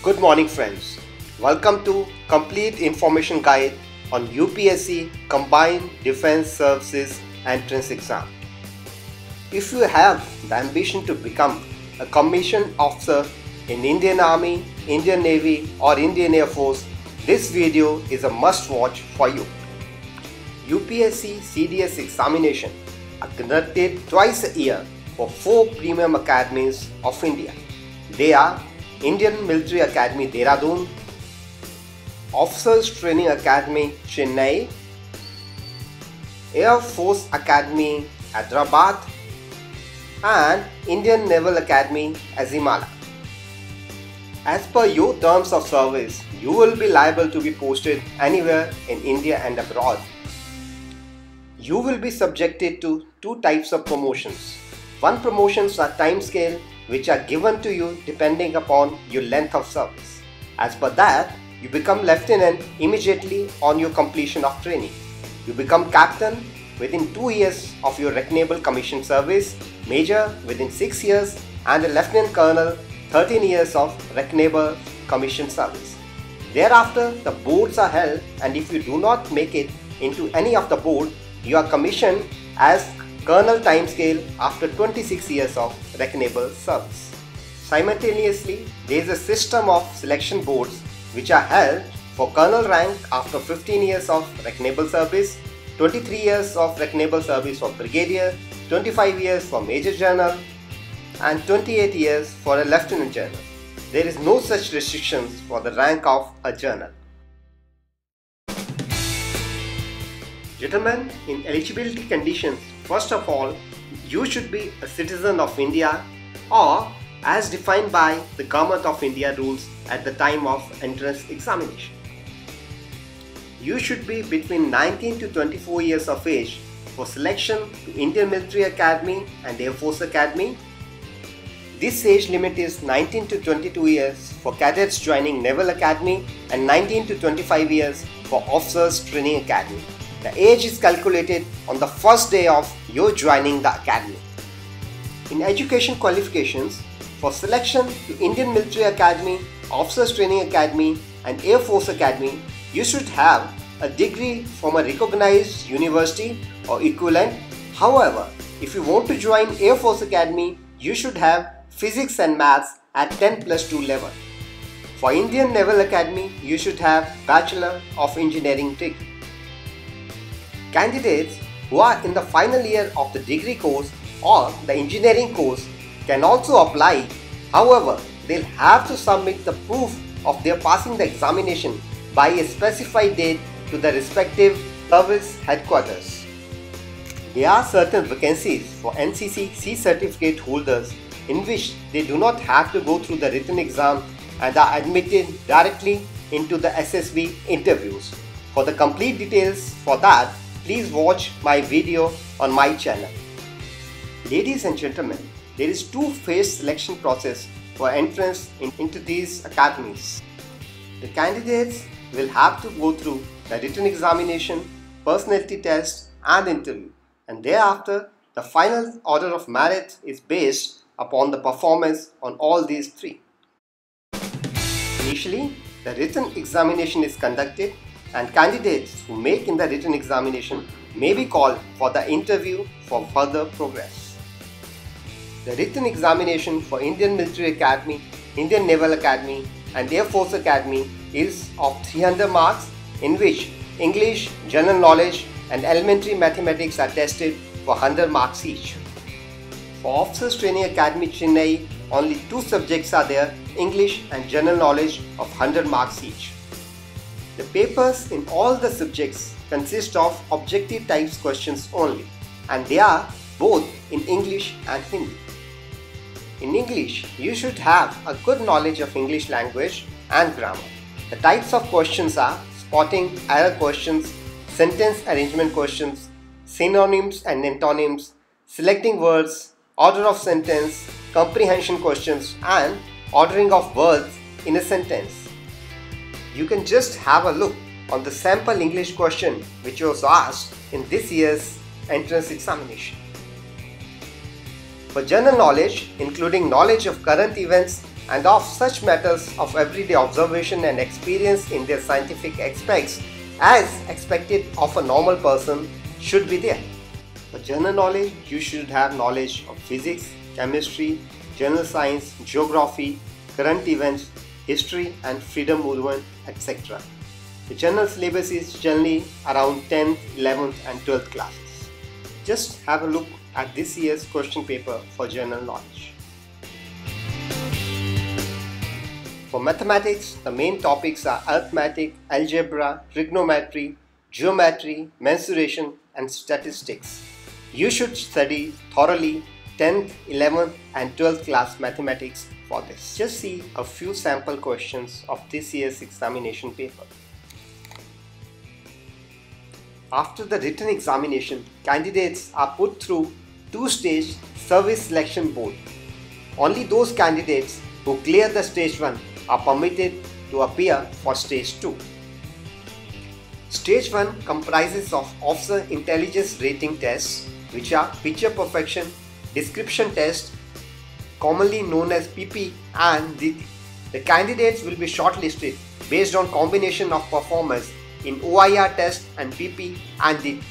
Good morning friends. Welcome to Complete Information Guide on UPSC Combined Defence Services Entrance Exam. If you have the ambition to become a commissioned officer in Indian Army, Indian Navy or Indian Air Force, this video is a must watch for you. UPSC CDS Examination are conducted twice a year for 4 premium academies of India. They are Indian Military Academy Dehradun, Officers Training Academy Chennai, Air Force Academy Hyderabad and Indian Naval Academy Azimala. As per your terms of service, you will be liable to be posted anywhere in India and abroad. You will be subjected to 2 types of promotions. One promotions are time scale which are given to you depending upon your length of service. As per that, you become lieutenant immediately on your completion of training. You become captain within 2 years of your reckonable commission service, major within 6 years and a lieutenant colonel 13 years of reckonable commission service. Thereafter, the boards are held, and if you do not make it into any of the board, you are commissioned as Colonel timescale after 26 years of reckonable service. Simultaneously, there is a system of selection boards which are held for Colonel rank after 15 years of reckonable service, 23 years of reckonable service for Brigadier, 25 years for Major General and 28 years for a Lieutenant General. There is no such restrictions for the rank of a General. Gentlemen, in eligibility conditions, first of all, you should be a citizen of India or as defined by the Government of India rules at the time of entrance examination. You should be between 19 to 24 years of age for selection to Indian Military Academy and Air Force Academy. This age limit is 19 to 22 years for cadets joining Naval Academy and 19 to 25 years for Officers Training Academy. The age is calculated on the first day of your joining the academy. In education qualifications, for selection to Indian Military Academy, Officers Training Academy and Air Force Academy, you should have a degree from a recognized university or equivalent. However, if you want to join Air Force Academy, you should have Physics and Maths at 10+2 level. For Indian Naval Academy, you should have Bachelor of Engineering degree. Candidates who are in the final year of the degree course or the engineering course can also apply. However, they'll have to submit the proof of their passing the examination by a specified date to the respective service headquarters. There are certain vacancies for NCC C certificate holders in which they do not have to go through the written exam and are admitted directly into the SSB interviews. For the complete details for that, please watch my video on my channel. Ladies and gentlemen, there is 2-phase selection process for entrance into these academies. The candidates will have to go through the written examination, personality test and interview, and thereafter the final order of merit is based upon the performance on all these 3. Initially, the written examination is conducted and candidates who make in the written examination may be called for the interview for further progress. The written examination for Indian Military Academy, Indian Naval Academy and Air Force Academy is of 300 marks, in which English, General Knowledge and Elementary Mathematics are tested for 100 marks each. For Officers Training Academy Chennai, only 2 subjects are there, English and General Knowledge of 100 marks each. The papers in all the subjects consist of objective types questions only, and they are both in English and Hindi. In English, you should have a good knowledge of English language and grammar. The types of questions are spotting error questions, sentence arrangement questions, synonyms and antonyms, selecting words, order of sentence, comprehension questions and ordering of words in a sentence. You can just have a look on the sample English question which was asked in this year's entrance examination. For general knowledge, including knowledge of current events and of such matters of everyday observation and experience in their scientific aspects as expected of a normal person should be there. For general knowledge, you should have knowledge of physics, chemistry, general science, geography, current events, history and freedom movement, etc. The general syllabus is generally around 10th, 11th and 12th classes. Just have a look at this year's question paper for general knowledge. For mathematics, the main topics are arithmetic, algebra, trigonometry, geometry, mensuration and statistics. You should study thoroughly 10th, 11th and 12th class mathematics for this. Just see a few sample questions of this year's examination paper. After the written examination, candidates are put through two-stage service selection board. Only those candidates who clear the stage 1 are permitted to appear for stage 2. Stage 1 comprises of officer intelligence rating tests, which are picture perfection, description test, commonly known as PP and DT. The candidates will be shortlisted based on combination of performance in OIR test and PP and DT.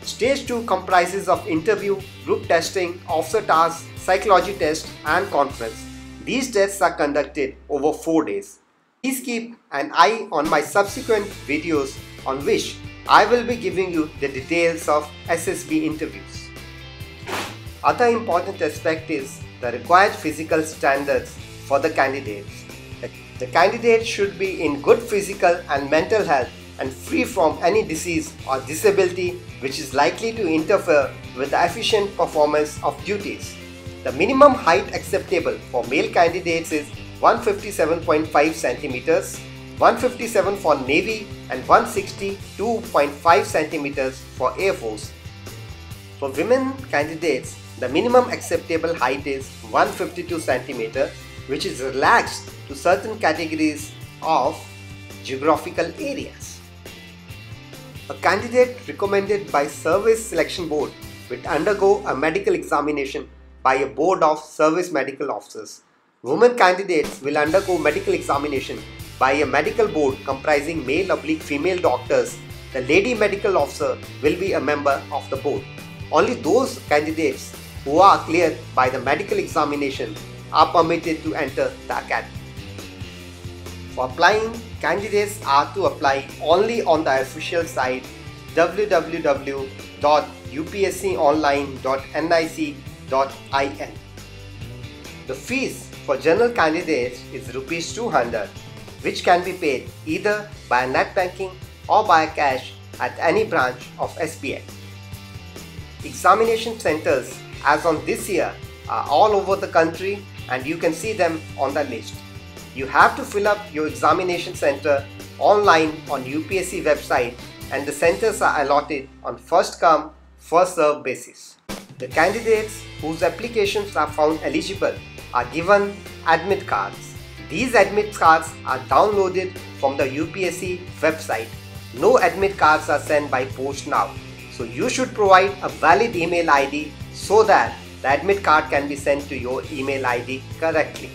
Stage 2 comprises of interview, group testing, officer tasks, psychology test and conference. These tests are conducted over 4 days. Please keep an eye on my subsequent videos on which I will be giving you the details of SSB interviews. Other important aspect is the required physical standards for the candidates. The candidate should be in good physical and mental health and free from any disease or disability which is likely to interfere with the efficient performance of duties. The minimum height acceptable for male candidates is 157.5 centimeters, 157 for Navy and 162.5 centimeters for Air Force. For women candidates, the minimum acceptable height is 152 centimeters, which is relaxed to certain categories of geographical areas. A candidate recommended by Service Selection Board will undergo a medical examination by a board of service medical officers. Women candidates will undergo medical examination by a medical board comprising male/female doctors. The lady medical officer will be a member of the board. Only those candidates who are cleared by the medical examination are permitted to enter the academy. For applying, candidates are to apply only on the official site www.upsconline.nic.in. The fees for general candidates is ₹200, which can be paid either by net banking or by cash at any branch of SBI. Examination centers as on this year are all over the country and you can see them on the list. You have to fill up your examination center online on UPSC website and the centers are allotted on first come, first served basis. The candidates whose applications are found eligible are given admit cards. These admit cards are downloaded from the UPSC website. No admit cards are sent by post now. So you should provide a valid email ID so that the admit card can be sent to your email ID correctly.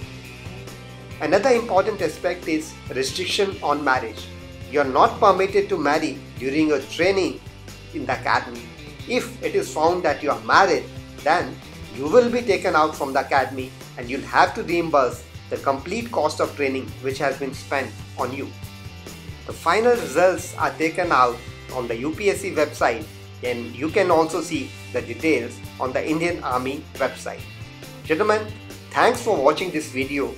Another important aspect is restriction on marriage. You are not permitted to marry during your training in the academy. If it is found that you are married, then you will be taken out from the academy and you'll have to reimburse the complete cost of training which has been spent on you. The final results are taken out on the UPSC website and you can also see the details on the Indian Army website. Gentlemen, thanks for watching this video.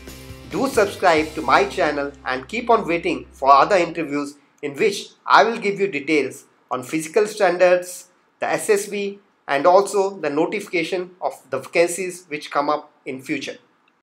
Do subscribe to my channel and keep on waiting for other interviews in which I will give you details on physical standards, the SSB and also the notification of the vacancies which come up in future.